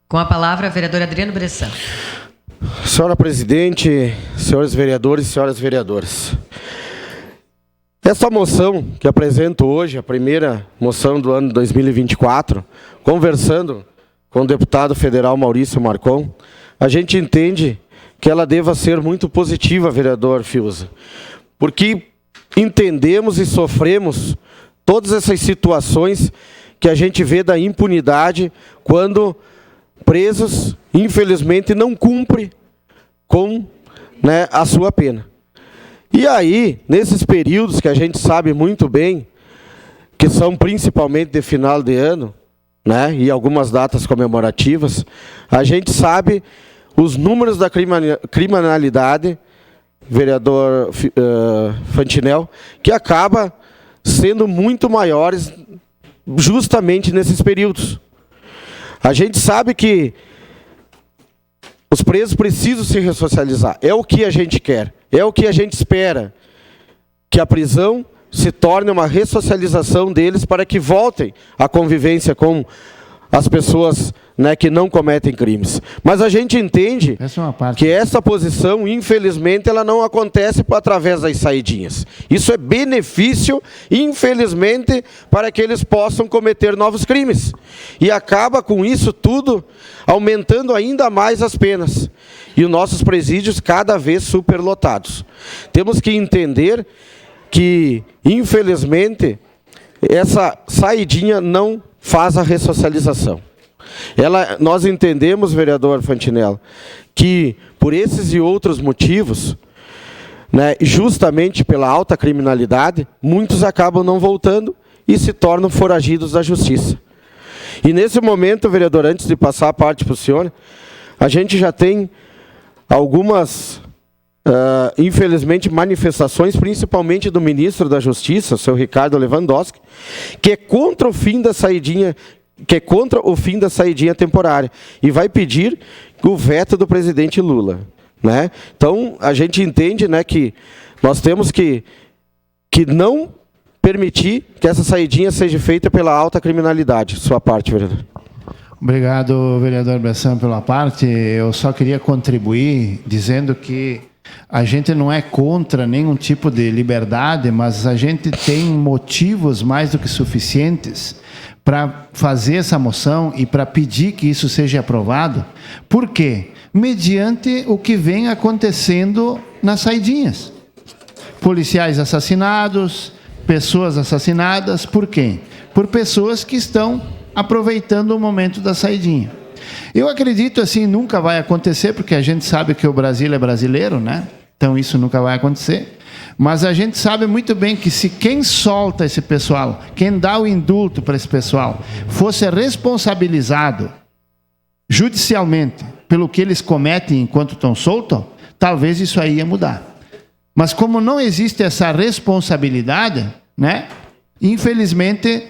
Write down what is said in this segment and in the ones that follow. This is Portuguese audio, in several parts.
Com a palavra, vereador Adriano Bressan. Senhora presidente, senhores vereadores e senhoras vereadoras. Essa moção que apresento hoje, a primeira moção do ano 2024, conversando com o deputado federal Maurício Marcon, a gente entende que ela deva ser muito positiva, vereador Fiuza, porque entendemos e sofremos todas essas situações que a gente vê da impunidade quando presos, infelizmente, não cumprem com a sua pena. E aí, nesses períodos que a gente sabe muito bem, que são principalmente de final de ano, e algumas datas comemorativas, a gente sabe os números da criminalidade, vereador Fantinel, que acaba sendo muito maiores justamente nesses períodos. A gente sabe que os presos precisam se ressocializar. É o que a gente quer. É o que a gente espera. Que a prisão se torne uma ressocialização deles para que voltem à convivência com as pessoas que não cometem crimes. Mas a gente entende que essa posição, infelizmente, ela não acontece através das saidinhas. Isso é benefício, infelizmente, para que eles possam cometer novos crimes. E acaba com isso tudo aumentando ainda mais as penas. E os nossos presídios cada vez superlotados. Temos que entender que, infelizmente, essa saidinha não faz a ressocialização. Nós entendemos, vereador Fantinel, que por esses e outros motivos, justamente pela alta criminalidade, muitos acabam não voltando e se tornam foragidos da justiça. E nesse momento, vereador, antes de passar a parte para o senhor, a gente já tem algumas, infelizmente, manifestações, principalmente do ministro da Justiça, o seu Ricardo Lewandowski, que é contra o fim da saidinha, temporária, e vai pedir o veto do presidente Lula. Então, a gente entende que nós temos que não permitir que essa saidinha seja feita pela alta criminalidade. Sua parte, vereador. Obrigado, vereador Bressan, pela parte. Eu só queria contribuir dizendo que a gente não é contra nenhum tipo de liberdade, mas a gente tem motivos mais do que suficientes para fazer essa moção e para pedir que isso seja aprovado. Por quê? Mediante o que vem acontecendo nas saidinhas. Policiais assassinados, pessoas assassinadas, por quem? Por pessoas que estão aproveitando o momento da saidinha. Eu acredito assim, nunca vai acontecer, porque a gente sabe que o Brasil é brasileiro, Então isso nunca vai acontecer. Mas a gente sabe muito bem que se quem solta esse pessoal, quem dá o indulto para esse pessoal, fosse responsabilizado judicialmente pelo que eles cometem enquanto estão soltos, talvez isso aí ia mudar. Mas como não existe essa responsabilidade, infelizmente,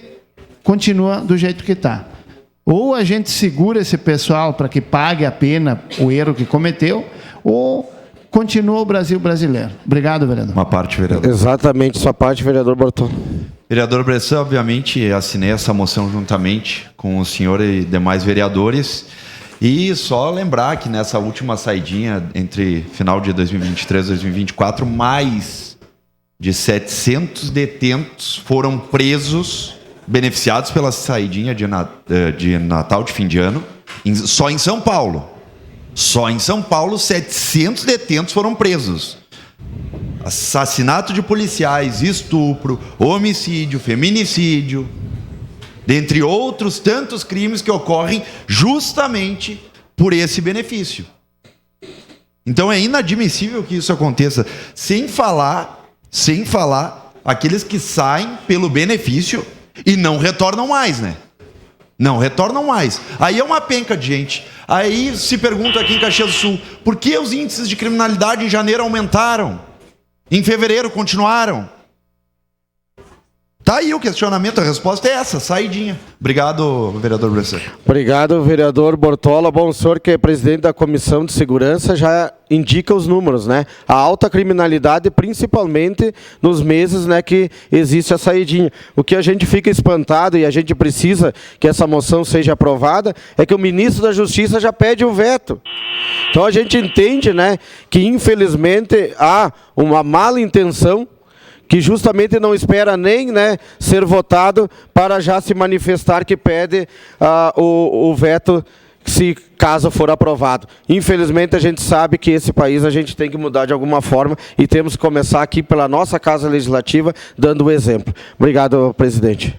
continua do jeito que está. Ou a gente segura esse pessoal para que pague a pena o erro que cometeu, ou continua o Brasil brasileiro. Obrigado, vereador. Uma parte, vereador. Exatamente, sua parte, vereador Borton. Vereador Bressan, obviamente, assinei essa moção juntamente com o senhor e demais vereadores. E só lembrar que nessa última saidinha, entre final de 2023 e 2024, mais de 700 detentos foram presos, beneficiados pela saidinha de Natal de fim de ano, só em São Paulo. Só em São Paulo, 700 detentos foram presos. Assassinato de policiais, estupro, homicídio, feminicídio, dentre outros tantos crimes que ocorrem justamente por esse benefício. Então é inadmissível que isso aconteça, sem falar aqueles que saem pelo benefício e não retornam mais, Não retornam mais. Aí é uma penca de gente. Aí se pergunta aqui em Caxias do Sul, por que os índices de criminalidade em janeiro aumentaram? Em fevereiro continuaram? Tá aí o questionamento, a resposta é essa, saidinha. Obrigado, vereador Bressan. Obrigado, vereador Bortola. Bom, o senhor que é presidente da Comissão de Segurança já indica os números, né? A alta criminalidade, principalmente nos meses, né, que existe a saidinha. O que a gente fica espantado e a gente precisa que essa moção seja aprovada é que o ministro da Justiça já pede o veto. Então a gente entende, né, que infelizmente há uma mala intenção que justamente não espera nem, né, ser votado para já se manifestar que pede o veto se caso for aprovado. Infelizmente a gente sabe que esse país a gente tem que mudar de alguma forma e temos que começar aqui pela nossa Casa Legislativa dando o exemplo. Obrigado, presidente.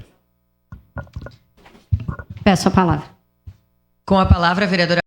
Peço a palavra. Com a palavra, a vereadora